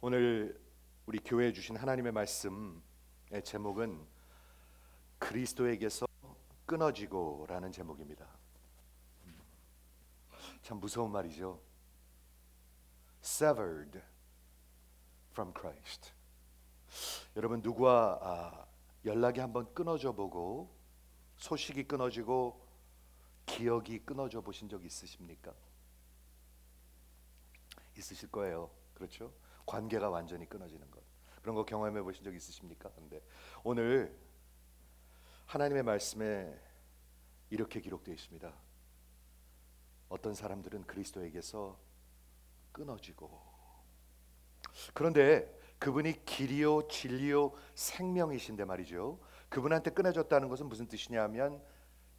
오늘 우리 교회에 주신 하나님의 말씀의 제목은 그리스도에게서 끊어지고라는 제목입니다. 참 무서운 말이죠. Severed from Christ. 여러분 누구와 연락이 한번 끊어져 보고 소식이 끊어지고 기억이 끊어져 보신 적 있으십니까? 있으실 거예요. 그렇죠? 관계가 완전히 끊어지는 것. 그런 거 경험해 보신 적 있으십니까? 근데 오늘 하나님의 말씀에 이렇게 기록되어 있습니다. 어떤 사람들은 그리스도에게서 끊어지고, 그런데 그분이 길이요 진리요 생명이신데 말이죠. 그분한테 끊어졌다는 것은 무슨 뜻이냐 하면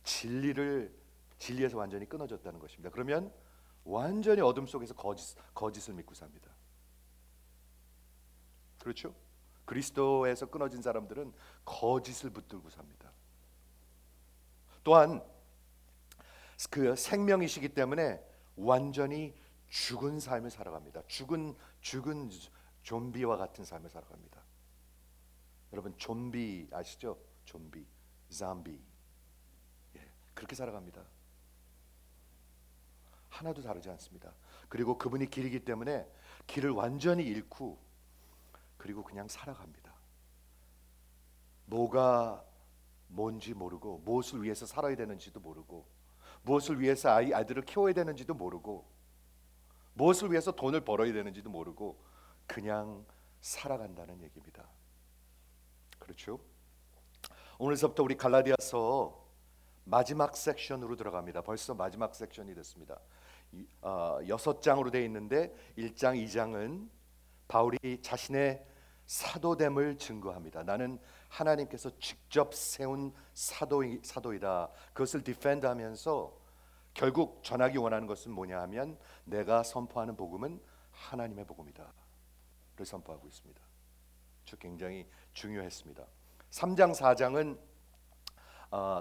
진리에서 완전히 끊어졌다는 것입니다. 그러면 완전히 어둠 속에서 거짓을 믿고 삽니다. 그렇죠? 그리스도에서 끊어진 사람들은 거짓을 붙들고 삽니다. 또한 그 생명이시기 때문에 완전히 죽은 삶을 살아갑니다. 죽은 좀비와 같은 삶을 살아갑니다. 여러분 좀비 아시죠? 좀비, 잠비. 그렇게 살아갑니다. 하나도 다르지 않습니다. 그리고 그분이 길이기 때문에 길을 완전히 잃고 그리고 그냥 살아갑니다. 뭐가 뭔지 모르고, 무엇을 위해서 살아야 되는지도 모르고, 무엇을 위해서 아이들을 키워야 되는지도 모르고, 무엇을 위해서 돈을 벌어야 되는지도 모르고 그냥 살아간다는 얘기입니다. 그렇죠? 오늘서부터 우리 갈라디아서 마지막 섹션으로 들어갑니다. 벌써 마지막 섹션이 됐습니다. 6장으로 되어 있는데 1장, 2장은 바울이 자신의 사도됨을 증거합니다. 나는 하나님께서 직접 세운 사도이다. 그것을 디펜드하면서 결국 전하기 원하는 것은 뭐냐 하면 내가 선포하는 복음은 하나님의 복음이다 를 선포하고 있습니다. 굉장히 중요했습니다. 3장, 4장은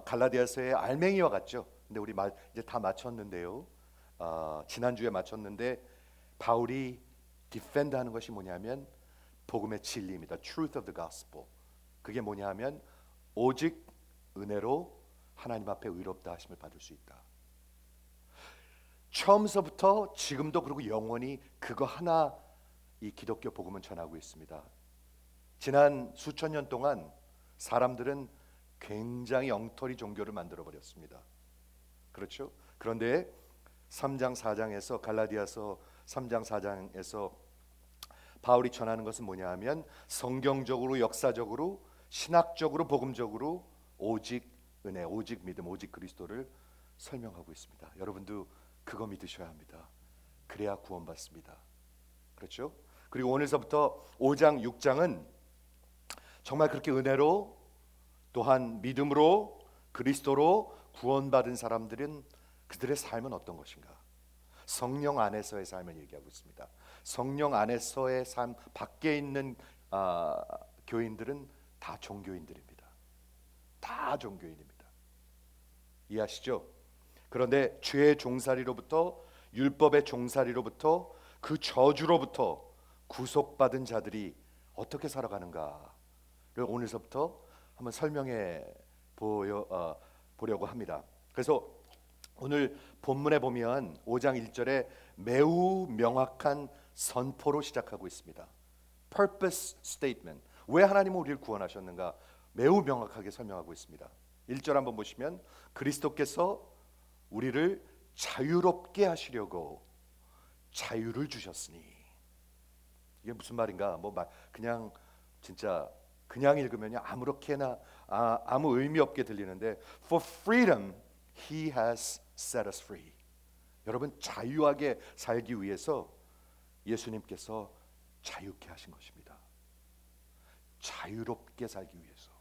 갈라디아서의 알맹이와 같죠. 근데 우리 이제 다 마쳤는데요. 지난주에 마쳤는데 바울이 디펜드하는 것이 뭐냐면 복음의 진리입니다. Truth of the gospel. 그게 뭐냐면 오직 은혜로 하나님 앞에 의롭다 하심을 받을 수 있다. 처음서부터 지금도 그리고 영원히 그거 하나 이 기독교 복음은 전하고 있습니다. 지난 수천 년 동안 사람들은 굉장히 엉터리 종교를 만들어 버렸습니다. 그렇죠? 그런데 3장 4장에서 갈라디아서 3장 4장에서 바울이 전하는 것은 뭐냐 하면 성경적으로, 역사적으로, 신학적으로, 복음적으로 오직 은혜, 오직 믿음, 오직 그리스도를 설명하고 있습니다. 여러분도 그거 믿으셔야 합니다. 그래야 구원받습니다. 그렇죠? 그리고 오늘서부터 5장, 6장은 정말 그렇게 은혜로 또한 믿음으로 그리스도로 구원받은 사람들은 그들의 삶은 어떤 것인가? 성령 안에서의 삶을 얘기하고 있습니다. 성령 안에서의 삶 밖에 있는 교인들은 다 종교인들입니다. 다 종교인입니다. 이해하시죠? 그런데 죄의 종살이로부터, 율법의 종살이로부터, 그 저주로부터 구속받은 자들이 어떻게 살아가는가를 오늘서부터 한번 설명해 보려고 합니다. 그래서 오늘 본문에 보면 5장 1절에 매우 명확한 선포로 시작하고 있습니다. Purpose statement. 왜 하나님은 우리를 구원하셨는가? 매우 명확하게 설명하고 있습니다. 1절 한번 보시면 그리스도께서 우리를 자유롭게 하시려고 자유를 주셨으니. 이게 무슨 말인가? 그냥 진짜 그냥 읽으면요 아무렇게나 아무 의미 없게 들리는데 For freedom He has set us free. 여러분 자유하게 살기 위해서 예수님께서 자유케 하신 것입니다. 자유롭게 살기 위해서.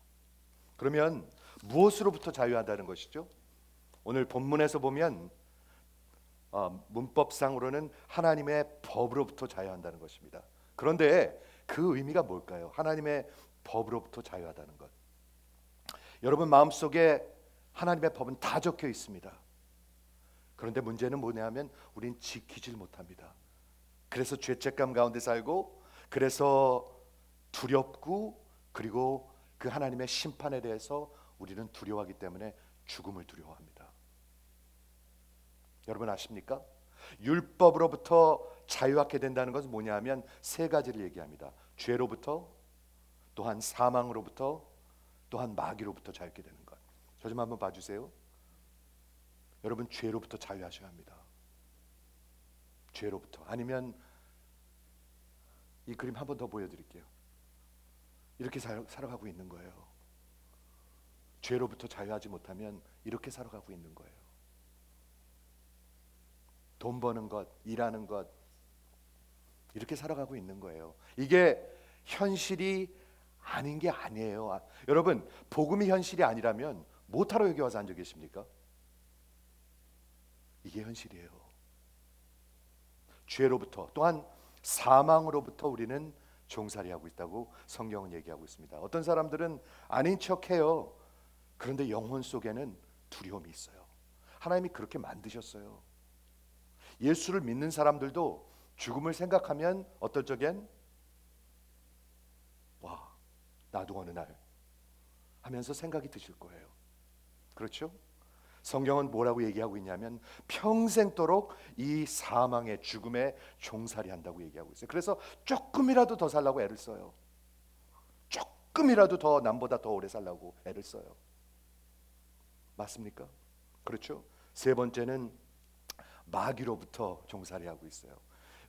그러면 무엇으로부터 자유하다는 것이죠? 오늘 본문에서 보면 문법상으로는 하나님의 법으로부터 자유한다는 것입니다. 그런데 그 의미가 뭘까요? 하나님의 법으로부터 자유하다는 것. 여러분 마음속에 하나님의 법은 다 적혀 있습니다. 그런데 문제는 뭐냐면 우린 지키질 못합니다. 그래서 죄책감 가운데 살고 그래서 두렵고 그리고 그 하나님의 심판에 대해서 우리는 두려워하기 때문에 죽음을 두려워합니다. 여러분 아십니까? 율법으로부터 자유하게 된다는 것은 뭐냐면 세 가지를 얘기합니다. 죄로부터, 또한 사망으로부터, 또한 마귀로부터 자유하게 되는 것. 저 좀 한번 봐주세요. 여러분 죄로부터 자유하셔야 합니다. 죄로부터. 아니면 이 그림 한 번 더 보여드릴게요. 이렇게 살아가고 있는 거예요. 죄로부터 자유하지 못하면 이렇게 살아가고 있는 거예요. 돈 버는 것, 일하는 것, 이렇게 살아가고 있는 거예요. 이게 현실이 아닌 게 아니에요. 여러분 복음이 현실이 아니라면 못하러 여기 와서 앉아 계십니까? 이게 현실이에요. 죄로부터 또한 사망으로부터 우리는 종살이하고 있다고 성경은 얘기하고 있습니다. 어떤 사람들은 아닌 척해요. 그런데 영혼 속에는 두려움이 있어요. 하나님이 그렇게 만드셨어요. 예수를 믿는 사람들도 죽음을 생각하면 어떨 적엔 와 나도 어느 날 하면서 생각이 드실 거예요. 그렇죠? 성경은 뭐라고 얘기하고 있냐면 평생도록 이 사망의 죽음에 종살이 한다고 얘기하고 있어요. 그래서 조금이라도 더 살라고 애를 써요. 조금이라도 더 남보다 더 오래 살라고 애를 써요. 맞습니까? 그렇죠? 세 번째는 마귀로부터 종살이 하고 있어요.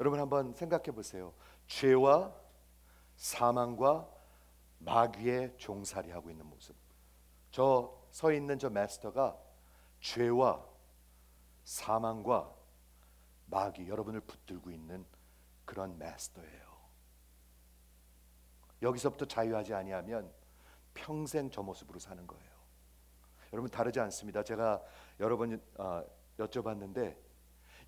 여러분 한번 생각해 보세요. 죄와 사망과 마귀의 종살이 하고 있는 모습. 저 서 있는 저 마스터가 죄와 사망과 마귀 여러분을 붙들고 있는 그런 마스터예요. 여기서부터 자유하지 아니하면 평생 저 모습으로 사는 거예요. 여러분 다르지 않습니다. 제가 여러 번 여쭤봤는데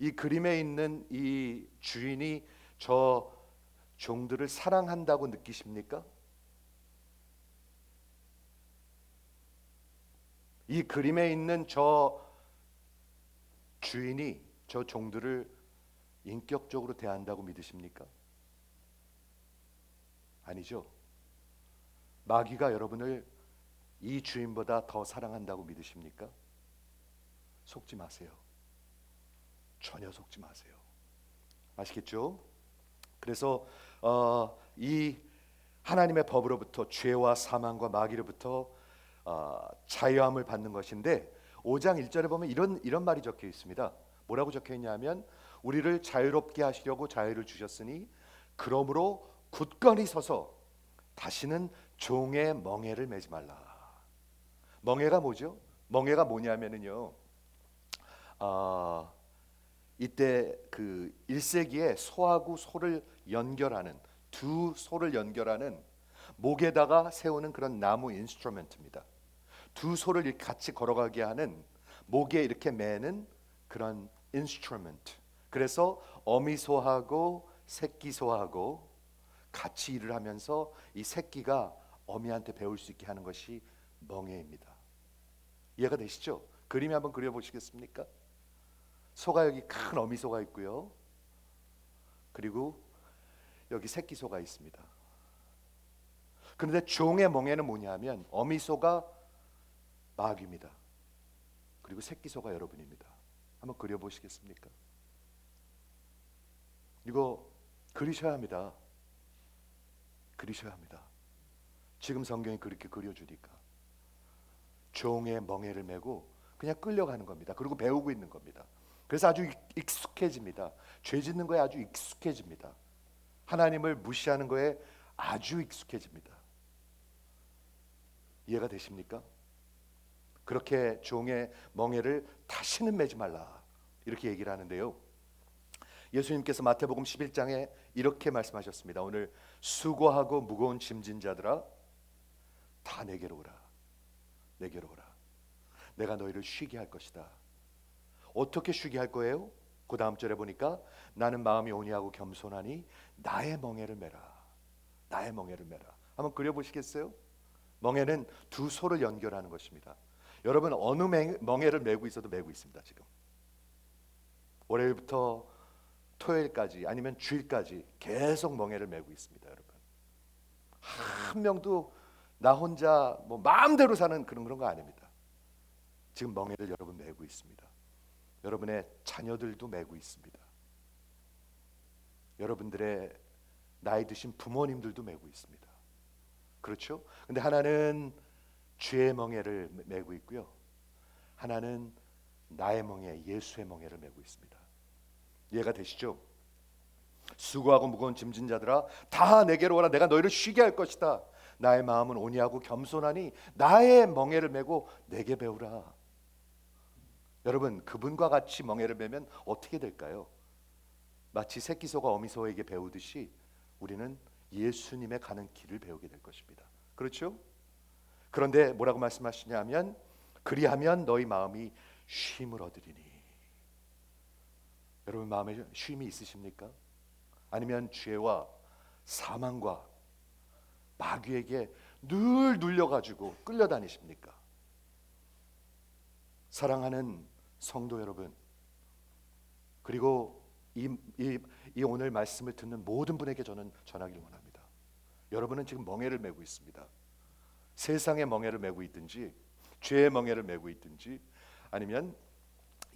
이 그림에 있는 이 주인이 저 종들을 사랑한다고 느끼십니까? 이 그림에 있는 저 주인이 저 종들을 인격적으로 대한다고 믿으십니까? 아니죠. 마귀가 여러분을 이 주인보다 더 사랑한다고 믿으십니까? 속지 마세요. 전혀 속지 마세요. 아시겠죠? 그래서 이 하나님의 법으로부터 죄와 사망과 마귀로부터 자유함을 받는 것인데 5장 1절에 보면 이런 말이 적혀 있습니다. 뭐라고 적혀 있냐면 우리를 자유롭게 하시려고 자유를 주셨으니 그러므로 굳건히 서서 다시는 종의 멍에를 매지 말라. 멍에가 뭐죠? 멍에가 뭐냐면은요. 이때 그 1세기에 소하고 소를 연결하는 두 소를 연결하는 목에다가 세우는 그런 나무 인스트루먼트입니다. 두 소를 같이 걸어가게 하는 목에 이렇게 매는 그런 인스트루먼트. 그래서 어미소하고 새끼소하고 같이 일을 하면서 이 새끼가 어미한테 배울 수 있게 하는 것이 멍에입니다. 이해가 되시죠? 그림에 한번 그려보시겠습니까? 소가 여기 큰 어미소가 있고요. 그리고 여기 새끼소가 있습니다. 그런데 종의 멍에는 뭐냐면 어미소가 마귀입니다. 그리고 새끼소가 여러분입니다. 한번 그려보시겠습니까? 이거 그리셔야 합니다. 그리셔야 합니다. 지금 성경이 그렇게 그려주니까 종의 멍에를 메고 그냥 끌려가는 겁니다. 그리고 배우고 있는 겁니다. 그래서 아주 익숙해집니다. 죄 짓는 거에 아주 익숙해집니다. 하나님을 무시하는 거에 아주 익숙해집니다. 이해가 되십니까? 그렇게 종의 멍에를 다시는 매지 말라 이렇게 얘기를 하는데요. 예수님께서 마태복음 11장에 이렇게 말씀하셨습니다. 오늘 수고하고 무거운 짐진 자들아 다 내게로 오라. 내게로 오라. 내가 너희를 쉬게 할 것이다. 어떻게 쉬게 할 거예요? 그 다음 절에 보니까 나는 마음이 온유하고 겸손하니 나의 멍에를 메라. 나의 멍에를 메라. 한번 그려보시겠어요? 멍에는 두 소를 연결하는 것입니다. 여러분 어느 멍에를 메고 있어도 메고 있습니다. 지금 월요일부터 토요일까지 아니면 주일까지 계속 멍에를 메고 있습니다, 여러분. 한 명도 나 혼자 뭐 마음대로 사는 그런 거 아닙니다. 지금 멍에를 여러분 메고 있습니다. 여러분의 자녀들도 메고 있습니다. 여러분들의 나이 드신 부모님들도 메고 있습니다. 그렇죠? 근데 하나는 죄의 멍에를 메고 있고요. 하나는 나의 멍에, 예수의 멍에를 메고 있습니다. 이해가 되시죠? 수고하고 무거운 짐진 자들아 다 내게로 오라. 내가 너희를 쉬게 할 것이다. 나의 마음은 온유하고 겸손하니 나의 멍에를 메고 내게 배우라. 여러분, 그분과 같이 멍에를 메면 어떻게 될까요? 마치 새끼소가 어미소에게 배우듯이 우리는 예수님의 가는 길을 배우게 될 것입니다. 그렇죠? 그런데 뭐라고 말씀하시냐면 그리하면 너희 마음이 쉼을 얻으리니. 여러분 마음에 쉼이 있으십니까? 아니면 죄와 사망과 마귀에게 늘 눌려가지고 끌려다니십니까? 사랑하는 성도 여러분, 그리고 이 오늘 말씀을 듣는 모든 분에게 저는 전하기를 원합니다. 여러분은 지금 멍에를 메고 있습니다. 세상의 멍에를 메고 있든지 죄의 멍에를 메고 있든지 아니면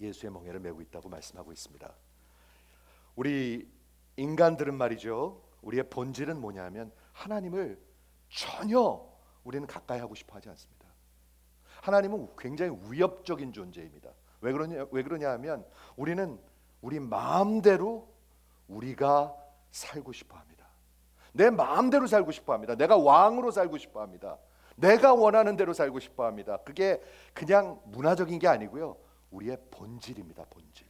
예수의 멍에를 메고 있다고 말씀하고 있습니다. 우리 인간들은 말이죠, 우리의 본질은 뭐냐면 하나님을 전혀 우리는 가까이 하고 싶어 하지 않습니다. 하나님은 굉장히 위협적인 존재입니다. 왜 그러냐 하면 우리는 우리 마음대로 우리가 살고 싶어 합니다. 내 마음대로 살고 싶어 합니다. 내가 왕으로 살고 싶어 합니다. 내가 원하는 대로 살고 싶어 합니다. 그게 그냥 문화적인 게 아니고요, 우리의 본질입니다. 본질.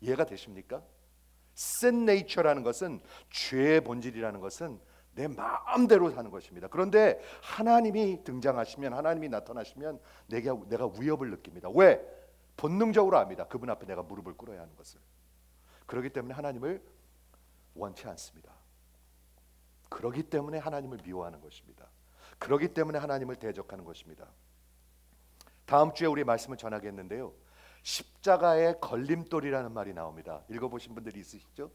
이해가 되십니까? sin nature라는 것은, 죄의 본질이라는 것은 내 마음대로 사는 것입니다. 그런데 하나님이 등장하시면, 하나님이 나타나시면 내가 위협을 느낍니다. 왜? 본능적으로 압니다. 그분 앞에 내가 무릎을 꿇어야 하는 것을. 그렇기 때문에 하나님을 원치 않습니다. 그렇기 때문에 하나님을 미워하는 것입니다. 그렇기 때문에 하나님을 대적하는 것입니다. 다음 주에 우리 말씀을 전하겠는데요, 십자가의 걸림돌이라는 말이 나옵니다. 읽어보신 분들이 있으시죠?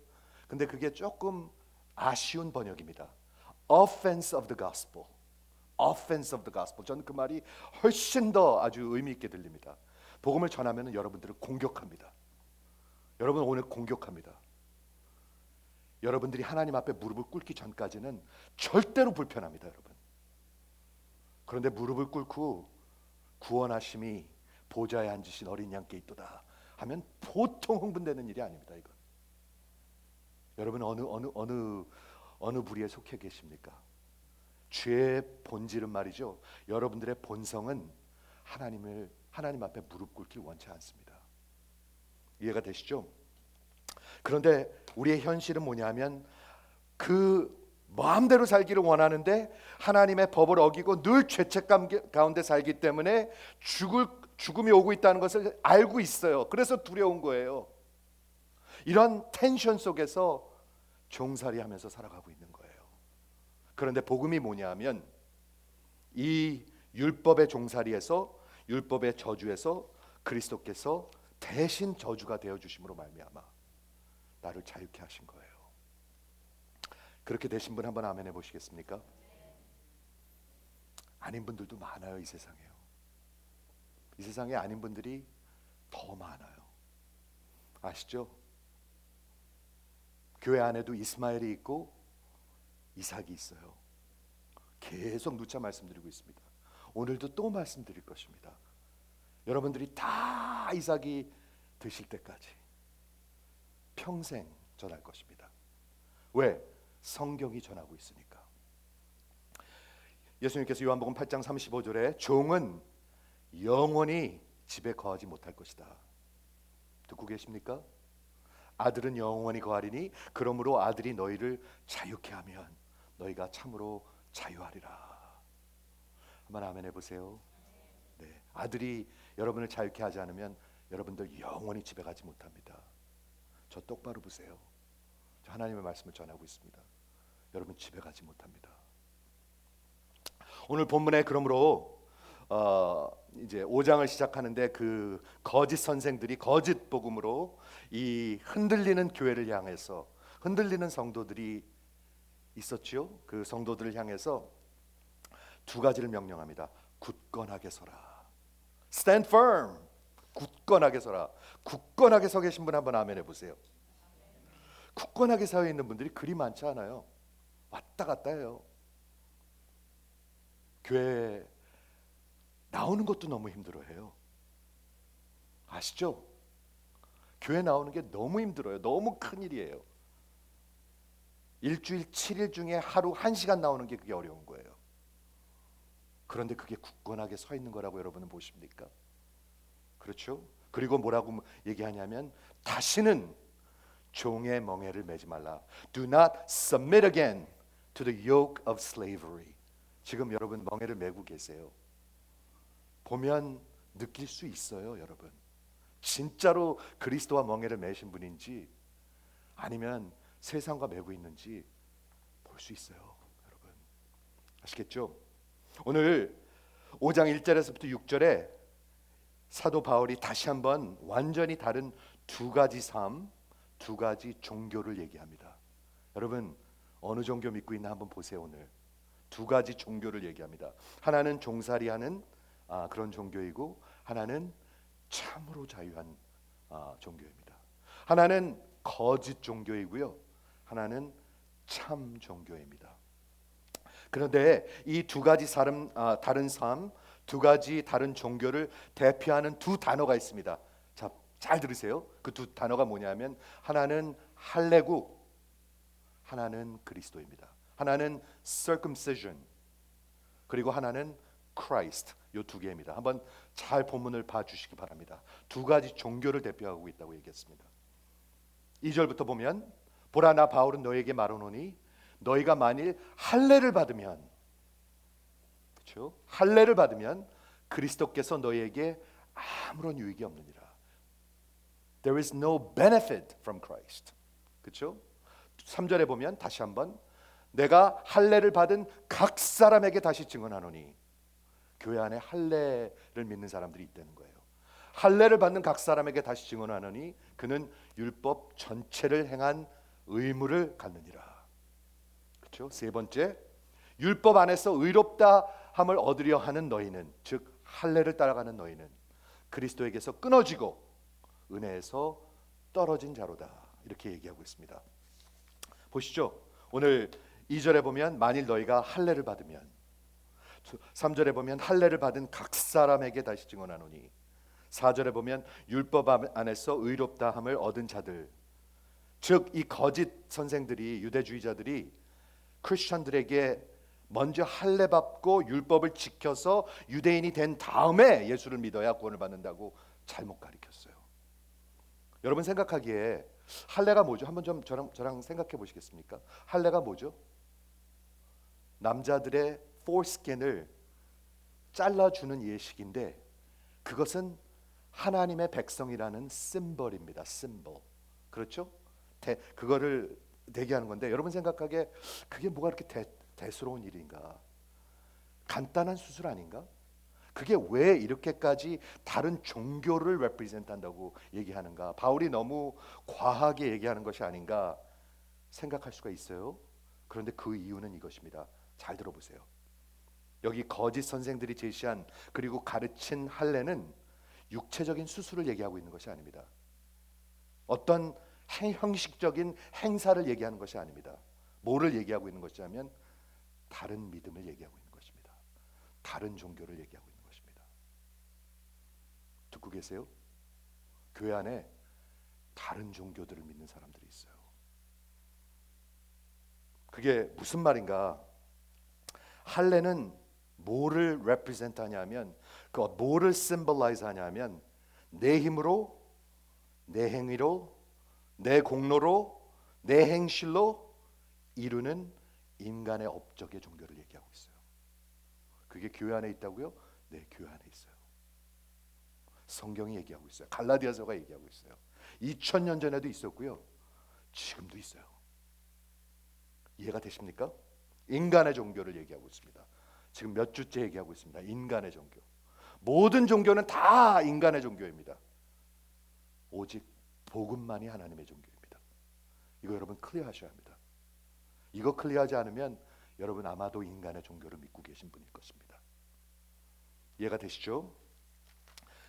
근데 그게 조금 아쉬운 번역입니다. Offense of the gospel. Offense of the gospel. 저는 그 말이 훨씬 더 아주 의미 있게 들립니다. 복음을 전하면 여러분들을 공격합니다. 여러분 오늘 공격합니다. 여러분들이 하나님 앞에 무릎을 꿇기 전까지는 절대로 불편합니다, 여러분. 그런데 무릎을 꿇고 구원하심이 보좌에 앉으신 어린 양께 있도다 하면 보통 흥분되는 일이 아닙니다. 이건. 여러분 어느 부류에 속해 계십니까? 죄의 본질은 말이죠, 여러분들의 본성은 하나님 앞에 무릎 꿇길 원치 않습니다. 이해가 되시죠? 그런데 우리의 현실은 뭐냐면 그 마음대로 살기를 원하는데 하나님의 법을 어기고 늘 죄책감 가운데 살기 때문에 죽음이 오고 있다는 것을 알고 있어요. 그래서 두려운 거예요. 이런 텐션 속에서 종살이하면서 살아가고 있는 거예요. 그런데 복음이 뭐냐면 이 율법의 종살이에서, 율법의 저주에서 그리스도께서 대신 저주가 되어 주심으로 말미암아 나를 자유케 하신 거예요. 그렇게 되신 분 한번 아멘 해보시겠습니까? 아닌 분들도 많아요. 이 세상에요. 이 세상에 아닌 분들이 더 많아요. 아시죠? 교회 안에도 이스마엘이 있고 이삭이 있어요. 계속 누차 말씀드리고 있습니다. 오늘도 또 말씀드릴 것입니다. 여러분들이 다 이삭이 되실 때까지 평생 전할 것입니다. 왜? 성경이 전하고 있으니까. 예수님께서 요한복음 8장 35절에 종은 영원히 집에 거하지 못할 것이다. 듣고 계십니까? 아들은 영원히 거하리니 그러므로 아들이 너희를 자유케 하면 너희가 참으로 자유하리라. 한번 아멘 해보세요. 네, 아들이 여러분을 자유케 하지 않으면 여러분들 영원히 집에 가지 못합니다. 저 똑바로 보세요. 저 하나님의 말씀을 전하고 있습니다. 여러분 집에 가지 못합니다. 오늘 본문에 그러므로 이제 5장을 시작하는데 그 거짓 선생들이 거짓 복음으로 이 흔들리는 교회를 향해서 흔들리는 성도들이 있었지요. 그 성도들을 향해서 두 가지를 명령합니다. 굳건하게 서라. Stand firm. 굳건하게 서라. 굳건하게 서 계신 분 한번 아멘 해보세요. 굳건하게 서 있는 분들이 그리 많지 않아요. 왔다 갔다 해요. 교회 나오는 것도 너무 힘들어해요. 아시죠? 교회 나오는 게 너무 힘들어요. 너무 큰일이에요. 일주일 7일 중에 하루 1시간 나오는 게 그게 어려운 거예요. 그런데 그게 굳건하게 서 있는 거라고 여러분은 보십니까? 그렇죠? 그리고 뭐라고 얘기하냐면 다시는 종의 멍에를 매지 말라. Do not submit again to the yoke of slavery. 지금 여러분 멍에를 매고 계세요. 보면 느낄 수 있어요, 여러분. 진짜로 그리스도와 멍에를 매신 분인지 아니면 세상과 매고 있는지 볼 수 있어요, 여러분. 아시겠죠? 오늘 5장 1절에서부터 6절에 사도 바울이 다시 한번 완전히 다른 두 가지 삶, 두 가지 종교를 얘기합니다. 여러분 어느 종교 믿고 있나 한번 보세요. 오늘 두 가지 종교를 얘기합니다. 하나는 종살이하는 그런 종교이고 하나는 참으로 자유한 종교입니다. 하나는 거짓 종교이고요. 하나는 참 종교입니다. 그런데 이 두 가지 다른 삶, 두 가지 다른 종교를 대표하는 두 단어가 있습니다. 자, 잘 들으세요. 그 두 단어가 뭐냐면 하나는 할례고 하나는 그리스도입니다. 하나는 circumcision 그리고 하나는 Christ. 이 두 개입니다. 한번 잘 본문을 봐주시기 바랍니다. 두 가지 종교를 대표하고 있다고 얘기했습니다. 2절부터 보면 보라 나 바울은 너에게 말하노니 너희가 만일 할례를 받으면 그렇죠? 할례를 받으면 그리스도께서 너희에게 아무런 유익이 없느니라. There is no benefit from Christ. 그렇죠? 3절에 보면 다시 한번 내가 할례를 받은 각 사람에게 다시 증언하노니 교회 안에 할례를 믿는 사람들이 있다는 거예요. 할례를 받는 각 사람에게 다시 증언하노니 그는 율법 전체를 행한 의무를 갖느니라. 그렇죠? 세 번째, 율법 안에서 의롭다 함을 얻으려 하는 너희는, 즉 할례를 따라가는 너희는 그리스도에게서 끊어지고 은혜에서 떨어진 자로다. 이렇게 얘기하고 있습니다. 보시죠. 오늘 2절에 보면 만일 너희가 할례를 받으면, 3절에 보면 할례를 받은 각 사람에게 다시 증언하노니, 4절에 보면 율법 안에서 의롭다 함을 얻은 자들, 즉 이 거짓 선생들이, 유대주의자들이 크리스천들에게 먼저 할례 받고 율법을 지켜서 유대인이 된 다음에 예수를 믿어야 구원을 받는다고 잘못 가르쳤어요. 여러분 생각하기에 할례가 뭐죠? 한번 좀 저랑 생각해 보시겠습니까? 할례가 뭐죠? 남자들의 foreskin을 잘라주는 예식인데 그것은 하나님의 백성이라는 심벌입니다. 심벌. 그렇죠? 그거를 대기하는 건데 여러분 생각하기에 그게 뭐가 그렇게 대수로운 일인가? 간단한 수술 아닌가? 그게 왜 이렇게까지 다른 종교를 represent 한다고 얘기하는가? 바울이 너무 과하게 얘기하는 것이 아닌가 생각할 수가 있어요. 그런데 그 이유는 이것입니다. 잘 들어보세요. 여기 거짓 선생들이 제시한 그리고 가르친 할례는 육체적인 수술을 얘기하고 있는 것이 아닙니다. 어떤 형식적인 행사를 얘기하는 것이 아닙니다. 뭐를 얘기하고 있는 것이냐면 다른 믿음을 얘기하고 있는 것입니다. 다른 종교를 얘기하고 있는 것입니다. 듣고 계세요? 교회 안에 다른 종교들을 믿는 사람들이 있어요. 그게 무슨 말인가? 할례는 뭐를 represent 하냐면, 그 뭐를 symbolize 하냐면 내 힘으로, 내 행위로, 내 공로로, 내 행실로 이루는 인간의 업적의 종교를 얘기하고 있어요. 그게 교회 안에 있다고요? 네, 교회 안에 있어요. 성경이 얘기하고 있어요. 갈라디아서가 얘기하고 있어요. 2000년 전에도 있었고요. 지금도 있어요. 이해가 되십니까? 인간의 종교를 얘기하고 있습니다. 지금 몇 주째 얘기하고 있습니다. 인간의 종교. 모든 종교는 다 인간의 종교입니다. 오직 복음만이 하나님의 종교입니다. 이거 여러분 클리어하셔야 합니다. 이거 클리어하지 않으면 여러분 아마도 인간의 종교를 믿고 계신 분일 것입니다. 이해가 되시죠?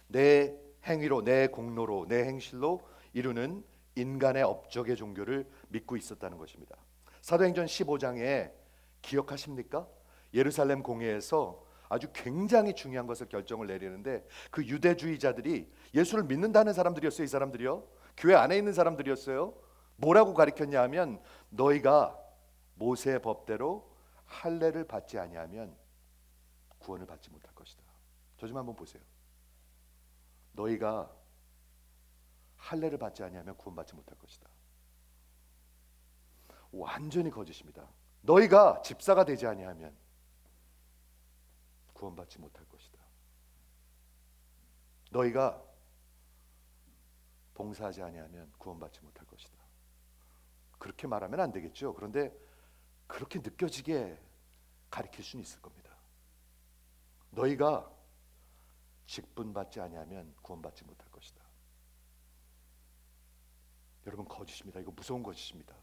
내 행위로, 내 공로로, 내 행실로 이루는 인간의 업적의 종교를 믿고 있었다는 것입니다. 사도행전 15장에 기억하십니까? 예루살렘 공회에서 아주 굉장히 중요한 것을 결정을 내리는데 그 유대주의자들이 예수를 믿는다는 사람들이었어요. 이 사람들이요, 교회 안에 있는 사람들이었어요. 뭐라고 가르쳤냐 하면 너희가 모세의 법대로 할례를 받지 아니하면 구원을 받지 못할 것이다. 저 좀 한번 보세요. 너희가 할례를 받지 아니하면 구원받지 못할 것이다. 완전히 거짓입니다. 너희가 집사가 되지 아니하면 구원받지 못할 것이다. 너희가 봉사하지 아니하면 구원받지 못할 것이다. 그렇게 말하면 안 되겠죠. 그런데 그렇게 느껴지게 가르칠 수는 있을 겁니다. 너희가 직분받지 아니하면 구원받지 못할 것이다. 여러분, 거짓입니다. 이거 무서운 거짓입니다.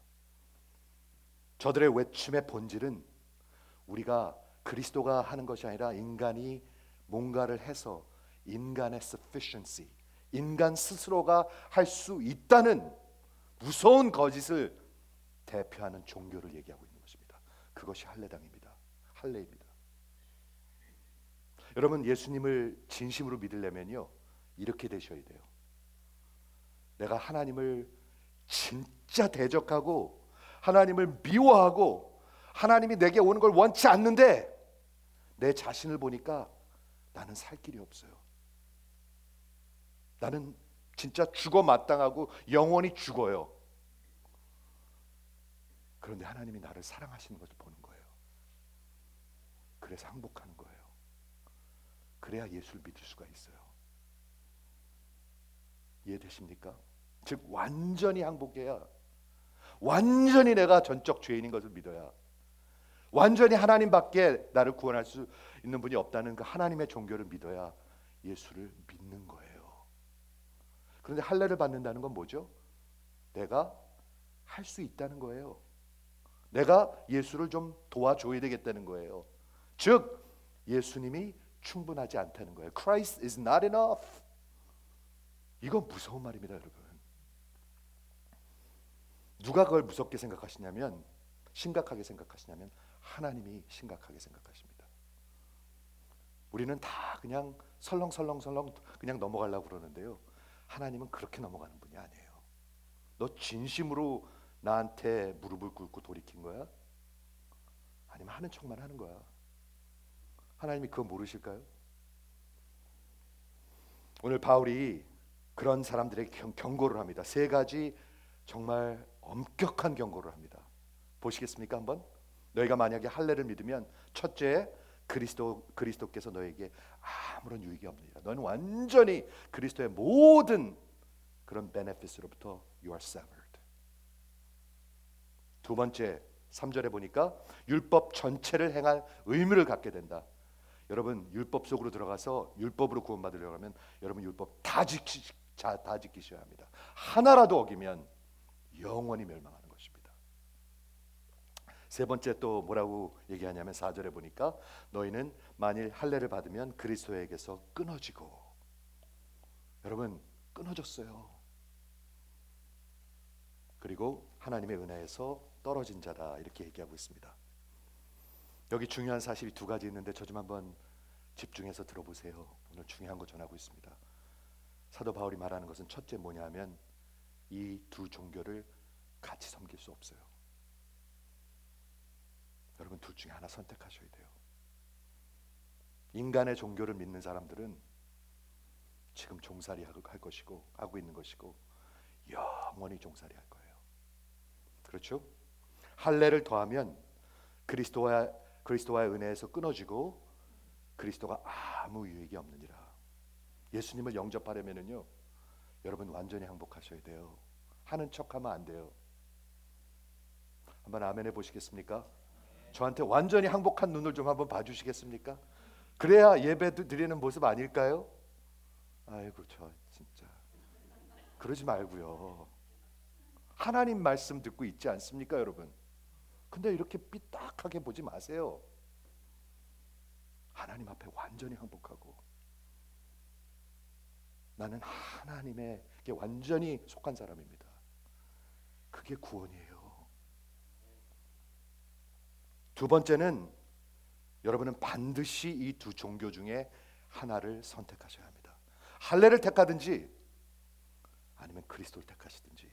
저들의 외침의 본질은 우리가 그리스도가 하는 것이 아니라 인간이 뭔가를 해서 인간의 sufficiency, 인간 스스로가 할 수 있다는 무서운 거짓을 대표하는 종교를 얘기하고 있는 것입니다. 그것이 할례당입니다. 할례입니다. 여러분, 예수님을 진심으로 믿으려면요, 이렇게 되셔야 돼요. 내가 하나님을 진짜 대적하고 하나님을 미워하고 하나님이 내게 오는 걸 원치 않는데 내 자신을 보니까 나는 살 길이 없어요. 나는 진짜 죽어 마땅하고 영원히 죽어요. 그런데 하나님이 나를 사랑하시는 것을 보는 거예요. 그래서 항복하는 거예요. 그래야 예수를 믿을 수가 있어요. 이해되십니까? 즉 완전히 항복해야, 완전히 내가 전적 죄인인 것을 믿어야, 완전히 하나님밖에 나를 구원할 수 있는 분이 없다는 그 하나님의 종교를 믿어야 예수를 믿는 거예요. 그런데 할례를 받는다는 건 뭐죠? 내가 할 수 있다는 거예요. 내가 예수를 좀 도와줘야 되겠다는 거예요. 즉 예수님이 충분하지 않다는 거예요. Christ is not enough. 이건 무서운 말입니다, 여러분. 누가 그걸 무섭게 생각하시냐면, 심각하게 생각하시냐면 하나님이 심각하게 생각하십니다. 우리는 다 그냥 설렁설렁 그냥 넘어가려고 그러는데요, 하나님은 그렇게 넘어가는 분이 아니에요. 너 진심으로 나한테 무릎을 꿇고 돌이킨 거야? 아니면 하는 척만 하는 거야? 하나님이 그거 모르실까요? 오늘 바울이 그런 사람들에게 경고를 합니다. 세 가지 정말 엄격한 경고를 합니다. 보시겠습니까? 한번. 너희가 만약에 할례를 믿으면 첫째, 그리스도께서 너에게 아무런 유익이 없느니라. 너는 완전히 그리스도의 모든 그런 베네핏으로부터 you are severed. 두 번째, 3절에 보니까 율법 전체를 행할 의무를 갖게 된다. 여러분, 율법 속으로 들어가서 율법으로 구원받으려고 하면 여러분 율법 다 지키셔야 합니다. 하나라도 어기면 영원히 멸망하는 것입니다. 세 번째 또 뭐라고 얘기하냐면 4절에 보니까 너희는 만일 할례를 받으면 그리스도에게서 끊어지고, 여러분 끊어졌어요. 그리고 하나님의 은혜에서 떨어진 자다, 이렇게 얘기하고 있습니다. 여기 중요한 사실이 두 가지 있는데 저 좀 한번 집중해서 들어보세요. 오늘 중요한 거 전하고 있습니다. 사도 바울이 말하는 것은 첫째 뭐냐면 이 두 종교를 같이 섬길 수 없어요. 여러분, 둘 중에 하나 선택하셔야 돼요. 인간의 종교를 믿는 사람들은 지금 종살이 할 것이고, 하고 있는 것이고, 영원히 종살이 할 거예요. 그렇죠? 할례를 더하면 그리스도와의 은혜에서 끊어지고 그리스도가 아무 유익이 없느니라. 예수님을 영접하려면은요, 여러분 완전히 항복하셔야 돼요. 하는 척하면 안 돼요. 한번 아멘 해보시겠습니까? 저한테 완전히 항복한 눈을 좀 한번 봐주시겠습니까? 그래야 예배 드리는 모습 아닐까요? 아이고 저 진짜 그러지 말고요. 하나님 말씀 듣고 있지 않습니까, 여러분? 근데 이렇게 삐딱하게 보지 마세요. 하나님 앞에 완전히 항복하고 나는 하나님에게 완전히 속한 사람입니다. 그게 구원이에요. 두 번째는 여러분은 반드시 이 두 종교 중에 하나를 선택하셔야 합니다. 할례를 택하든지 아니면 그리스도를 택하시든지.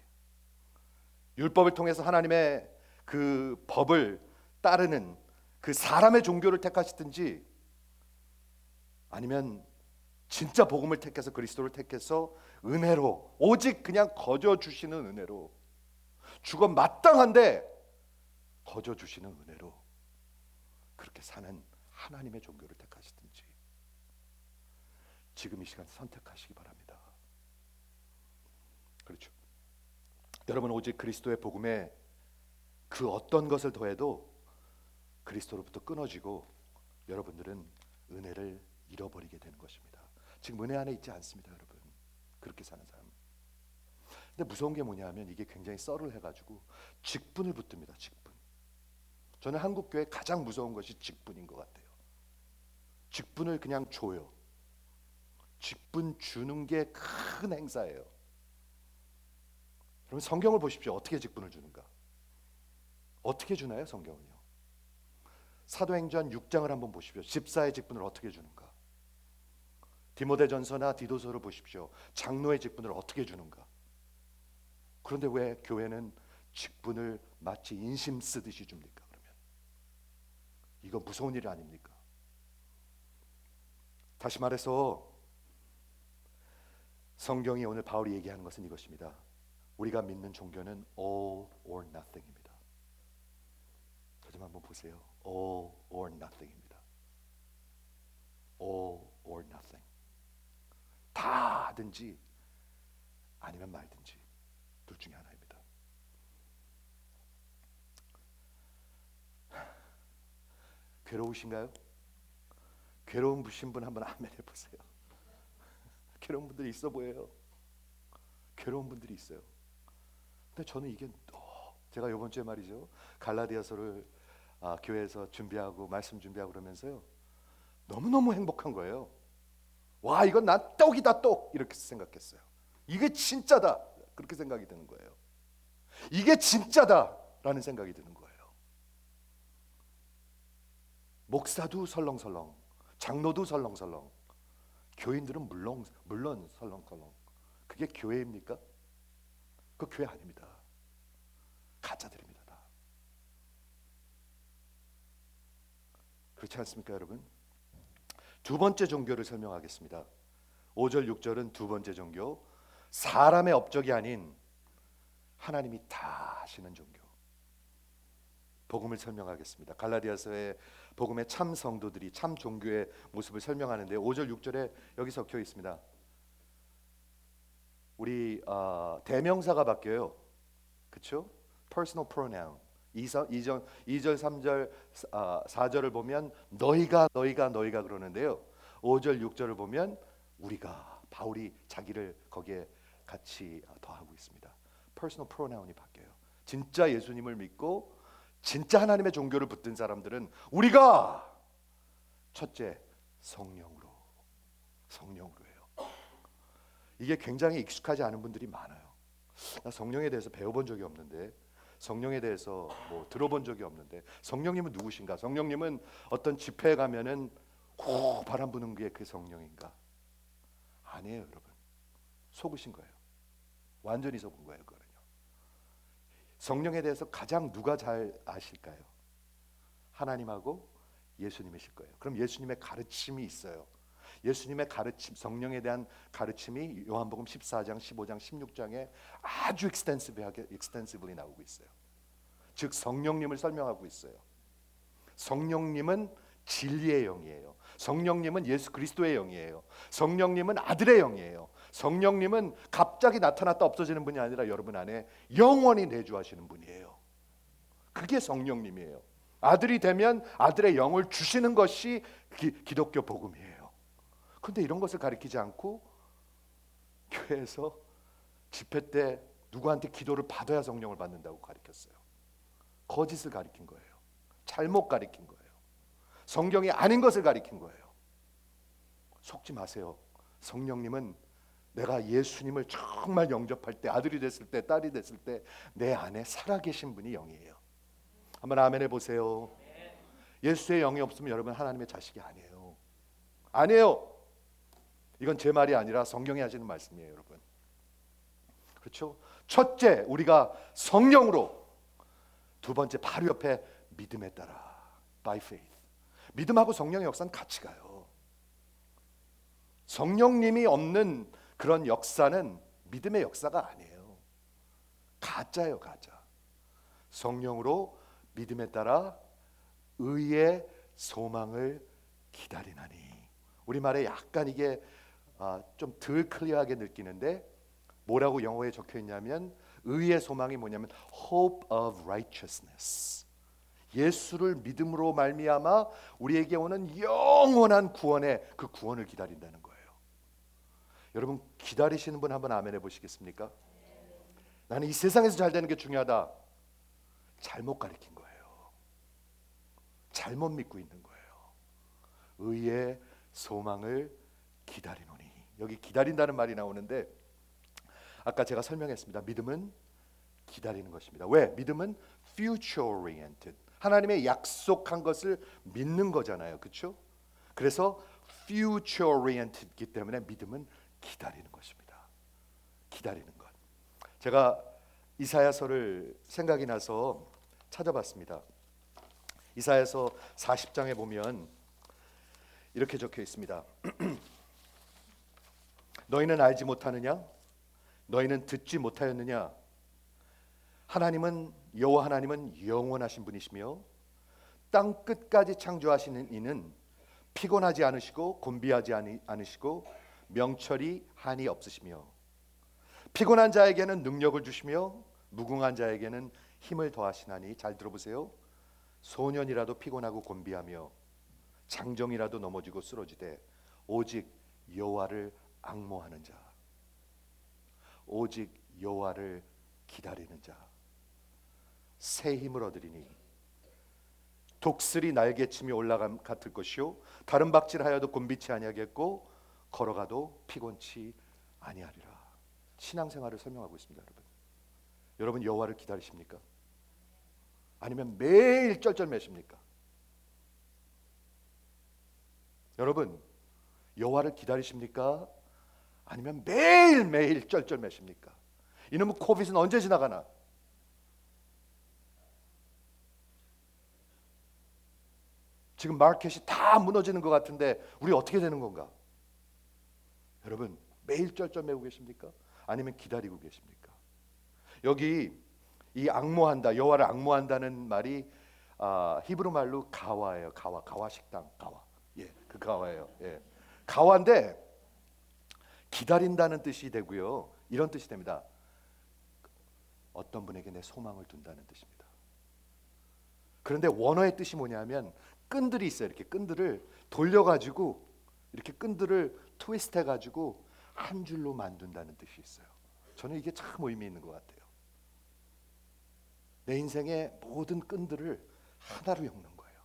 율법을 통해서 하나님의 그 법을 따르는 그 사람의 종교를 택하시든지 아니면 진짜 복음을 택해서 그리스도를 택해서 은혜로 오직 그냥 거저 주시는 은혜로 죽어 마땅한데 거저 주시는 은혜로 그렇게 사는 하나님의 종교를 택하시든지 지금 이 시간 선택하시기 바랍니다. 그렇죠. 여러분 오직 그리스도의 복음에 그 어떤 것을 더해도 그리스도로부터 끊어지고 여러분들은 은혜를 잃어버리게 되는 것입니다. 지금 은혜 안에 있지 않습니다, 여러분. 그렇게 사는 사람. 근데 무서운 게 뭐냐면 이게 굉장히 썰을 해가지고 직분을 붙듭니다. 직분. 저는 한국 교회 가장 무서운 것이 직분인 것 같아요. 직분을 그냥 줘요. 직분 주는 게 큰 행사예요. 여러분 성경을 보십시오. 어떻게 직분을 주는가? 어떻게 주나요, 성경은요? 사도행전 6장을 한번 보십시오. 집사의 직분을 어떻게 주는가? 디모데전서나 디도서를 보십시오. 장로의 직분을 어떻게 주는가? 그런데 왜 교회는 직분을 마치 인심 쓰듯이 줍니까? 그러면 이거 무서운 일 아닙니까? 다시 말해서 성경이 오늘 바울이 얘기하는 것은 이것입니다. 우리가 믿는 종교는 all or nothing입니다. 저 좀 한번 보세요. all or nothing입니다. all or nothing. 다 하든지 아니면 말든지 둘 중에 하나입니다. 괴로우신가요? 괴로운 분 한번 아멘 해보세요. 괴로운 분들이 있어 보여요. 괴로운 분들이 있어요. 근데 저는 이게 제가 이번 주에 말이죠 갈라디아서를 교회에서 준비하고 말씀 준비하고 그러면서요 너무너무 행복한 거예요. 와 이건 난 떡이다 떡 이렇게 생각했어요. 이게 진짜다 그렇게 생각이 드는 거예요. 이게 진짜다라는 생각이 드는 거예요. 목사도 설렁설렁 장로도 설렁설렁 교인들은 물론 설렁설렁. 그게 교회입니까? 그 교회 아닙니다. 가짜들입니다. 다. 그렇지 않습니까, 여러분? 두 번째 종교를 설명하겠습니다. 5절 6절은 두 번째 종교, 사람의 업적이 아닌 하나님이 다 하시는 종교. 복음을 설명하겠습니다. 갈라디아서의 복음의 참 성도들이 참 종교의 모습을 설명하는데 5절 6절에 여기 적혀 있습니다. 우리 대명사가 바뀌어요. 그렇죠? personal pronoun. 2절 3절 4절을 보면 너희가 그러는데요. 5절 6절을 보면 우리가 바울이 자기를 거기에 같이 더하고 있습니다. personal pronoun이 바뀌어요. 진짜 예수님을 믿고 진짜 하나님의 종교를 붙든 사람들은 우리가 첫째 성령으로 해요. 이게 굉장히 익숙하지 않은 분들이 많아요. 나 성령에 대해서 배워본 적이 없는데 성령에 대해서 뭐 들어본 적이 없는데 성령님은 누구신가? 성령님은 어떤 집회에 가면은 호 바람 부는 게 그 성령인가? 아니에요, 여러분. 속으신 거예요. 완전히 속은 거예요, 그거는요. 성령에 대해서 가장 누가 잘 아실까요? 하나님하고 예수님이실 거예요. 그럼 예수님의 가르침이 있어요. 예수님의 가르침, 성령에 대한 가르침이 요한복음 14장, 15장, 16장에 아주 extensively 나오고 있어요. 즉 성령님을 설명하고 있어요. 성령님은 진리의 영이에요. 성령님은 예수 그리스도의 영이에요. 성령님은 아들의 영이에요. 성령님은 갑자기 나타났다 없어지는 분이 아니라 여러분 안에 영원히 내주하시는 분이에요. 그게 성령님이에요. 아들이 되면 아들의 영을 주시는 것이 기독교 복음이에요. 그런데 이런 것을 가르치지 않고 교회에서 집회 때 누구한테 기도를 받아야 성령을 받는다고 가르쳤어요. 거짓을 가르친 거예요. 잘못 가르친 거예요. 성경이 아닌 것을 가르친 거예요. 속지 마세요. 성령님은 내가 예수님을 정말 영접할 때, 아들이 됐을 때, 딸이 됐을 때 내 안에 살아계신 분이 영이에요. 한번 아멘 해보세요. 예수의 영이 없으면 여러분 하나님의 자식이 아니에요. 아니에요. 이건 제 말이 아니라 성경이 하시는 말씀이에요, 여러분. 그렇죠? 첫째, 우리가 성령으로. 두 번째, 바로 옆에 믿음에 따라, by faith. 믿음하고 성령의 역사는 같이 가요. 성령님이 없는 그런 역사는 믿음의 역사가 아니에요. 가짜예요, 가짜. 성령으로 믿음에 따라 의의 소망을 기다리나니. 우리말에 약간 이게 좀 덜 클리어하게 느끼는데 뭐라고 영어에 적혀 있냐면 의의 소망이 뭐냐면 hope of righteousness. 예수를 믿음으로 말미암아 우리에게 오는 영원한 구원의 그 구원을 기다린다는 거예요. 여러분 기다리시는 분 한번 아멘 해보시겠습니까? 나는 이 세상에서 잘 되는 게 중요하다. 잘못 가르친 거예요. 잘못 믿고 있는 거예요. 의의 소망을 기다리노니. 여기 기다린다는 말이 나오는데 아까 제가 설명했습니다. 믿음은 기다리는 것입니다. 왜? 믿음은 future oriented. 하나님의 약속한 것을 믿는 거잖아요. 그렇죠? 그래서 future oriented이기 때문에 믿음은 기다리는 것입니다. 기다리는 것. 제가 이사야서를 생각이 나서 찾아봤습니다. 이사야서 40장에 보면 이렇게 적혀 있습니다. 너희는 알지 못하느냐? 너희는 듣지 못하였느냐? 하나님은 여호와 하나님은 영원하신 분이시며 땅 끝까지 창조하시는 이는 피곤하지 않으시고 곤비하지 않으시고 명철이 한이 없으시며 피곤한 자에게는 능력을 주시며 무궁한 자에게는 힘을 더하시나니. 잘 들어보세요. 소년이라도 피곤하고 곤비하며 장정이라도 넘어지고 쓰러지되 오직 여호와를 앙모하는 자, 오직 여호와를 기다리는 자 새 힘을 얻으리니 독수리 날개침이 올라감 같을 것이요 다른 박질하여도 곤비치 아니하겠고 걸어가도 피곤치 아니하리라. 신앙생활을 설명하고 있습니다. 여러분 여호와를 기다리십니까? 아니면 매일 쩔쩔매십니까? 여러분 여호와를 기다리십니까? 아니면 매일매일 쩔쩔매십니까? 이놈의 코빗은 언제 지나가나? 지금 마켓이 다 무너지는 것 같은데 우리 어떻게 되는 건가? 여러분 매일 쩔쩔매고 계십니까? 아니면 기다리고 계십니까? 여기 이 앙모한다, 여호와를 앙모한다는 말이 히브리 말로 가와예요. 가와 식당 가와. 예, 그 가와예요. 예, 가와인데 기다린다는 뜻이 되고요. 이런 뜻이 됩니다. 어떤 분에게 내 소망을 둔다는 뜻입니다. 그런데 원어의 뜻이 뭐냐면 끈들이 있어요. 이렇게 끈들을 돌려가지고 이렇게 끈들을 트위스트 해가지고 한 줄로 만든다는 뜻이 있어요. 저는 이게 참 의미 있는 것 같아요. 내 인생의 모든 끈들을 하나로 엮는 거예요.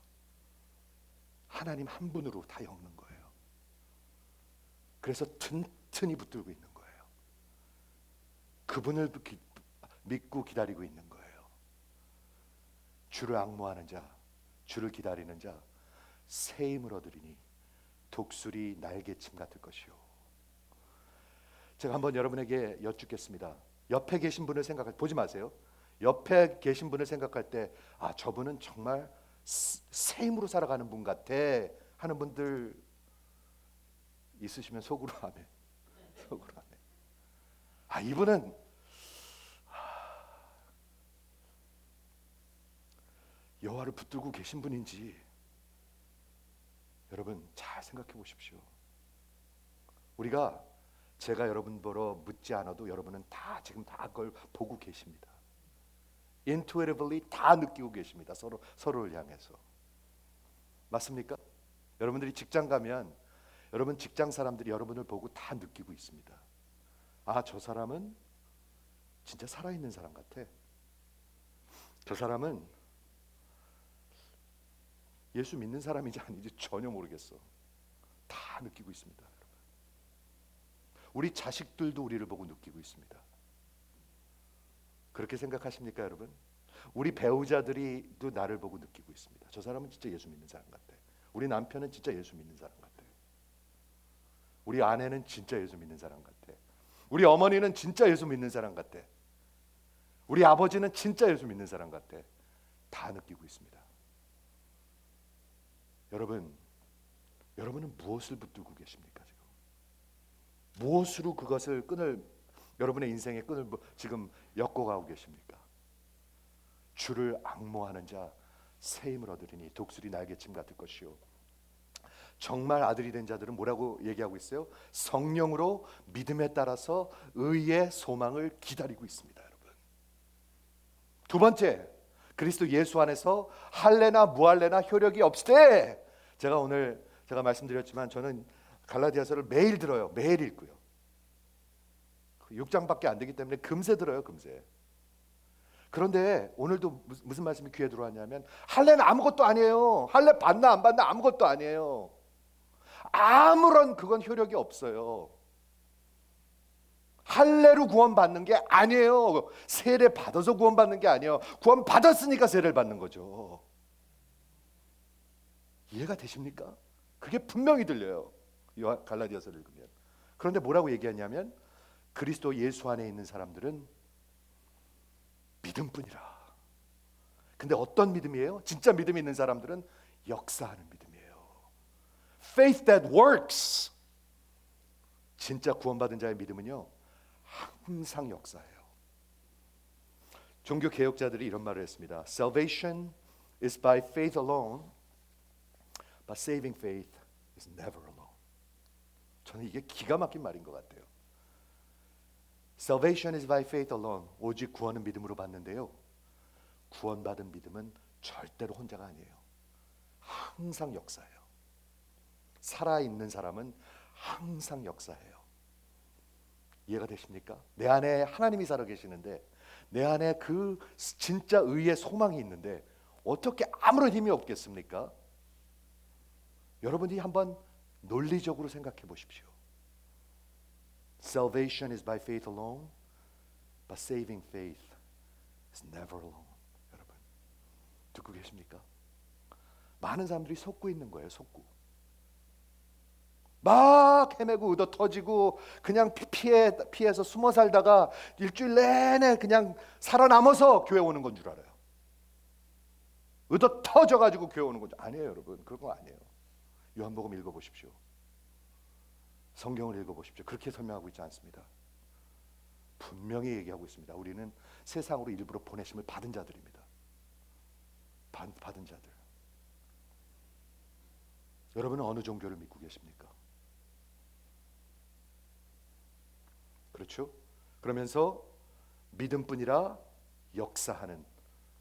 하나님 한 분으로 다 엮는 거예요. 그래서 튼튼히 붙들고 있는 거예요. 그분을 믿고 기다리고 있는 거예요. 주를 앙모하는 자, 주를 기다리는 자 새 힘을 얻으리니 독수리 날개침 같을 것이요. 제가 한번 여러분에게 여쭙겠습니다. 옆에 계신 분을 보지 마세요. 옆에 계신 분을 생각할 때 저분은 정말 새 힘으로 살아가는 분 같아 하는 분들 있으시면 속으로 아멘. 속으로 아멘. 이분은 여호와를 붙들고 계신 분인지 여러분 잘 생각해 보십시오. 제가 여러분 보러 묻지 않아도 여러분은 다 지금 다 그걸 보고 계십니다. intuitively 다 느끼고 계십니다. 서로를 향해서. 맞습니까? 여러분들이 직장 가면 여러분 직장 사람들이 여러분을 보고 다 느끼고 있습니다. 아, 저 사람은 진짜 살아있는 사람 같아. 저 사람은 예수 믿는 사람인지 아닌지 전혀 모르겠어. 다 느끼고 있습니다. 여러분. 우리 자식들도 우리를 보고 느끼고 있습니다. 그렇게 생각하십니까, 여러분? 우리 배우자들이도 나를 보고 느끼고 있습니다. 저 사람은 진짜 예수 믿는 사람 같아. 우리 남편은 진짜 예수 믿는 사람 같아. 우리 아내는 진짜 예수 믿는 사람 같아. 우리 어머니는 진짜 예수 믿는 사람 같아. 우리 아버지는 진짜 예수 믿는 사람 같아. 다 느끼고 있습니다. 여러분은 무엇을 붙들고 계십니까 지금? 무엇으로 그것을 여러분의 인생의 끈을 지금 엮어가고 계십니까? 주를 앙모하는 자 새 힘을 얻으리니 독수리 날개침 같을 것이요. 정말 아들이 된 자들은 뭐라고 얘기하고 있어요? 성령으로 믿음에 따라서 의의 소망을 기다리고 있습니다, 여러분. 두 번째, 그리스도 예수 안에서 할례나 무할례나 효력이 없을 때, 제가 말씀드렸지만 저는 갈라디아서를 매일 들어요. 매일 읽고요. 6장밖에 안 되기 때문에 금세 들어요, 금세. 그런데 오늘도 무슨 말씀이 귀에 들어왔냐면 할례는 아무것도 아니에요. 할례 받나 안 받나 아무것도 아니에요. 아무런 그건 효력이 없어요. 할례로 구원받는 게 아니에요. 세례 받아서 구원받는 게 아니에요. 구원 받았으니까 세례를 받는 거죠. 이해가 되십니까? 그게 분명히 들려요. 갈라디아서를 읽으면. 그런데 뭐라고 얘기하냐면 그리스도 예수 안에 있는 사람들은 믿음뿐이라. 근데 어떤 믿음이에요? 진짜 믿음이 있는 사람들은 역사하는 믿음이에요. Faith that works. 진짜 구원받은 자의 믿음은요, 항상 역사해요. 종교 개혁자들이 이런 말을 했습니다. Salvation is by faith alone, but saving faith is never alone. 저는 이게 기가 막힌 말인 것 같아요. Salvation is by faith alone. 오직 구원은 믿음으로 받는데요, 구원받은 믿음은 절대로 혼자가 아니에요. 항상 역사해요. 살아있는 사람은 항상 역사해요. 이해가 되십니까? 내 안에 하나님이 살아 계시는데, 내 안에 그 진짜 의의 소망이 있는데 어떻게 아무런 힘이 없겠습니까? 여러분이 한번 논리적으로 생각해 보십시오. Salvation is by faith alone, but saving faith is never alone. 여러분, 듣고 계십니까? 많은 사람들이 속고 있는 거예요. 속고 막 헤매고 의도 터지고 그냥 피해서 숨어 살다가 일주일 내내 그냥 살아남아서 교회 오는 건 줄 알아요. 의도 터져가지고 교회 오는 건 아니에요, 여러분. 그런 거 아니에요. 요한복음 읽어보십시오. 성경을 읽어보십시오. 그렇게 설명하고 있지 않습니다. 분명히 얘기하고 있습니다. 우리는 세상으로 일부러 보내심을 받은 자들입니다. 받은 자들. 여러분은 어느 종교를 믿고 계십니까? 그렇죠? 그러면서 믿음뿐이라 역사하는,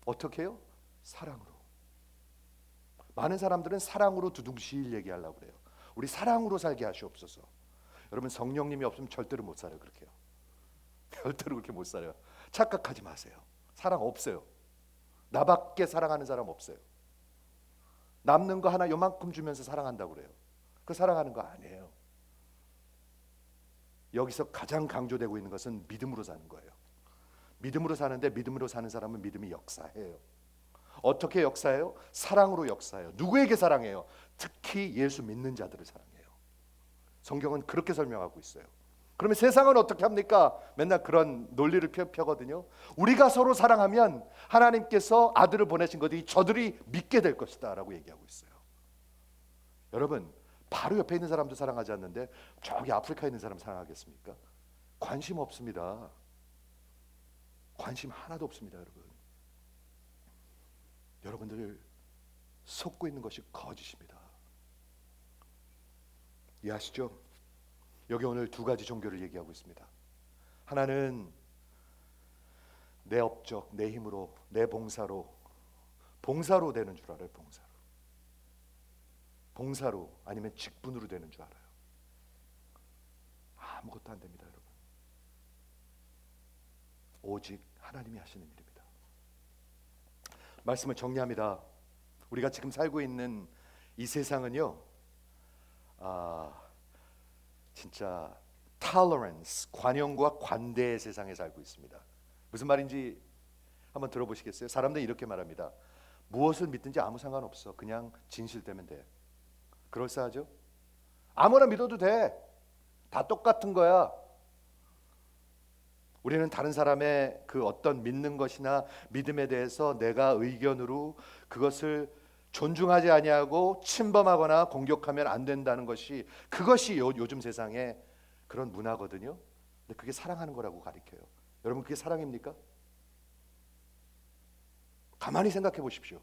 어떻게 해요? 사랑으로. 많은 사람들은 사랑으로 두둥실 얘기하려고 그래요. 우리 사랑으로 살게 하시옵소서. 여러분, 성령님이 없으면 절대로 못 살아요. 그렇게요. 절대로 그렇게 못 살아요. 착각하지 마세요. 사랑 없어요. 나밖에 사랑하는 사람 없어요. 남는 거 하나 요만큼 주면서 사랑한다고 그래요. 그 사랑하는 거 아니에요. 여기서 가장 강조되고 있는 것은 믿음으로 사는 거예요. 믿음으로 사는데, 믿음으로 사는 사람은 믿음이 역사해요. 어떻게 역사해요? 사랑으로 역사해요. 누구에게 사랑해요? 특히 예수 믿는 자들을 사랑해요. 성경은 그렇게 설명하고 있어요. 그러면 세상은 어떻게 합니까? 맨날 그런 논리를 펴거든요. 우리가 서로 사랑하면 하나님께서 아들을 보내신 것이 저들이 믿게 될 것이다 라고 얘기하고 있어요. 여러분, 바로 옆에 있는 사람도 사랑하지 않는데 저기 아프리카에 있는 사람 사랑하겠습니까? 관심 없습니다. 관심 하나도 없습니다. 여러분들 속고 있는 것이 거짓입니다. 이해하시죠? 여기 오늘 두 가지 종교를 얘기하고 있습니다. 하나는 내 업적, 내 힘으로, 내 봉사로 되는 줄 알아요. 봉사로 아니면 직분으로 되는 줄 알아요. 아무것도 안 됩니다, 여러분. 오직 하나님이 하시는 일입니다. 말씀을 정리합니다. 우리가 지금 살고 있는 이 세상은요, 진짜 tolerance, 관용과 관대의 세상에 살고 있습니다. 무슨 말인지 한번 들어보시겠어요? 사람들이 이렇게 말합니다. 무엇을 믿든지 아무 상관없어. 그냥 진실되면 돼. 그럴싸하죠? 아무나 믿어도 돼. 다 똑같은 거야. 우리는 다른 사람의 그 어떤 믿는 것이나 믿음에 대해서 내가 의견으로 그것을 존중하지 아니하고 침범하거나 공격하면 안 된다는 것이, 그것이 요즘 세상의 그런 문화거든요. 근데 그게 사랑하는 거라고 가르쳐요. 여러분, 그게 사랑입니까? 가만히 생각해 보십시오.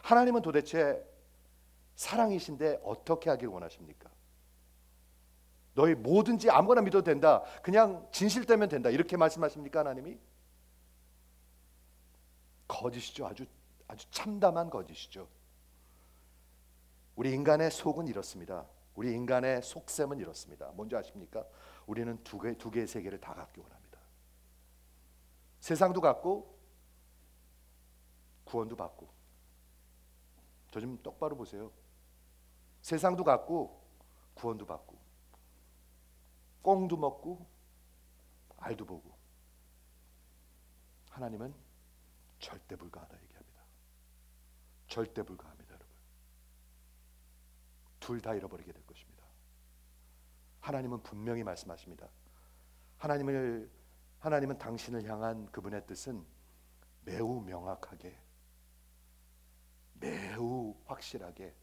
하나님은 도대체 사랑이신데 어떻게 하길 원하십니까? 너희 뭐든지 아무거나 믿어도 된다, 그냥 진실되면 된다, 이렇게 말씀하십니까? 하나님이? 거짓이죠. 아주 참담한 거짓이죠. 우리 인간의 속은 이렇습니다. 우리 인간의 속셈은 이렇습니다. 뭔지 아십니까? 우리는 두 개의 세계를 다 갖기 원합니다. 세상도 갖고 구원도 받고. 저 좀 똑바로 보세요. 세상도 갖고 구원도 받고, 꽁도 먹고 알도 보고. 하나님은 절대 불가하다 얘기합니다. 절대 불가합니다, 여러분. 둘 다 잃어버리게 될 것입니다. 하나님은 분명히 말씀하십니다. 하나님은 당신을 향한 그분의 뜻은 매우 명확하게, 매우 확실하게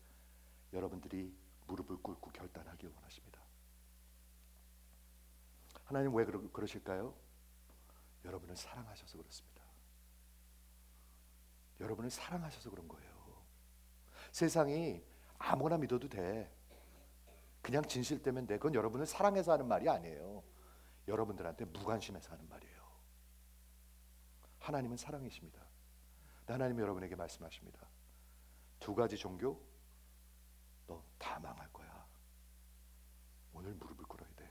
여러분들이 무릎을 꿇고 결단하길 원하십니다. 하나님 왜 그러실까요? 여러분을 사랑하셔서 그렇습니다. 여러분을 사랑하셔서 그런 거예요. 세상이 아무거나 믿어도 돼, 그냥 진실되면 돼, 그건 여러분을 사랑해서 하는 말이 아니에요. 여러분들한테 무관심해서 하는 말이에요. 하나님은 사랑이십니다. 하나님이 여러분에게 말씀하십니다. 두 가지 종교 너 다 망할 거야. 오늘 무릎을 꿇어야 돼.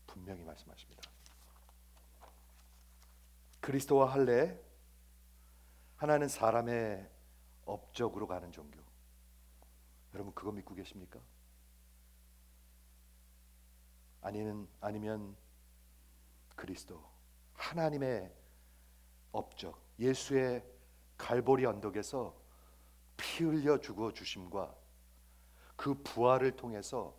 분명히 말씀하십니다. 그리스도와 할례, 하나는 사람의 업적으로 가는 종교. 여러분, 그거 믿고 계십니까? 아니면 그리스도, 하나님의 업적, 예수의 갈보리 언덕에서 피 흘려 죽어 주심과 그 부활을 통해서,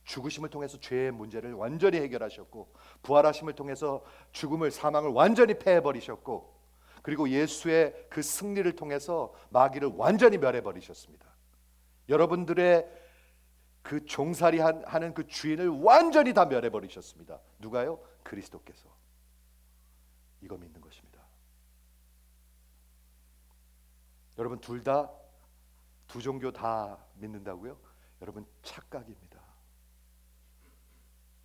죽으심을 통해서 죄의 문제를 완전히 해결하셨고, 부활하심을 통해서 죽음을, 사망을 완전히 패해버리셨고, 그리고 예수의 그 승리를 통해서 마귀를 완전히 멸해버리셨습니다. 여러분들의 그 종살이 하는 그 주인을 완전히 다 멸해버리셨습니다. 누가요? 그리스도께서. 이거 믿는 것입니다. 여러분, 두 종교 다 믿는다고요? 여러분, 착각입니다.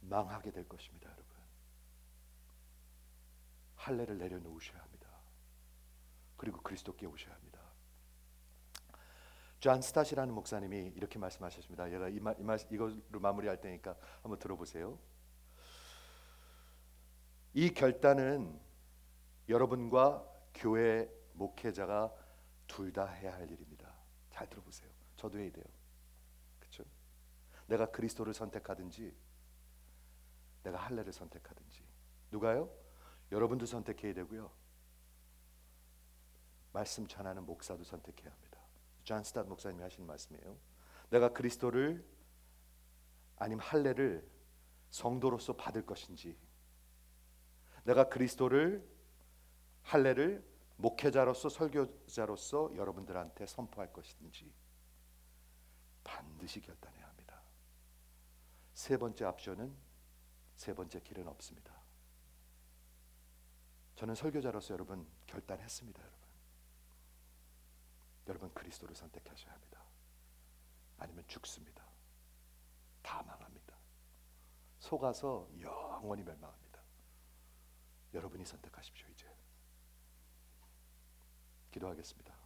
망하게 될 것입니다, 여러분. 할례를 내려놓으셔야 합니다. 그리고 그리스도께 오셔야 합니다. 존 스타시라는 목사님이 이렇게 말씀하셨습니다. 제가 이걸로 마무리할 테니까 한번 들어보세요. 이 결단은 여러분과 교회 목회자가 둘 다 해야 할 일입니다. 잘 들어보세요. 저도 해야 돼요. 그렇죠? 내가 그리스도를 선택하든지 내가 할례를 선택하든지. 누가요? 여러분도 선택해야 되고요, 말씀 전하는 목사도 선택해야 합니다. 존 스타트 목사님이 하시는 말씀이에요. 내가 그리스도를 아니면 할례를 성도로서 받을 것인지, 내가 그리스도를, 할례를 목회자로서, 설교자로서 여러분들한테 선포할 것인지 반드시 결단해야 합니다. 세 번째 옵션은, 세 번째 길은 없습니다. 저는 설교자로서 여러분 결단했습니다. 여러분 그리스도를 선택하셔야 합니다. 아니면 죽습니다. 다 망합니다. 속아서 영원히 멸망합니다. 여러분이 선택하십시오. 이제 기도하겠습니다.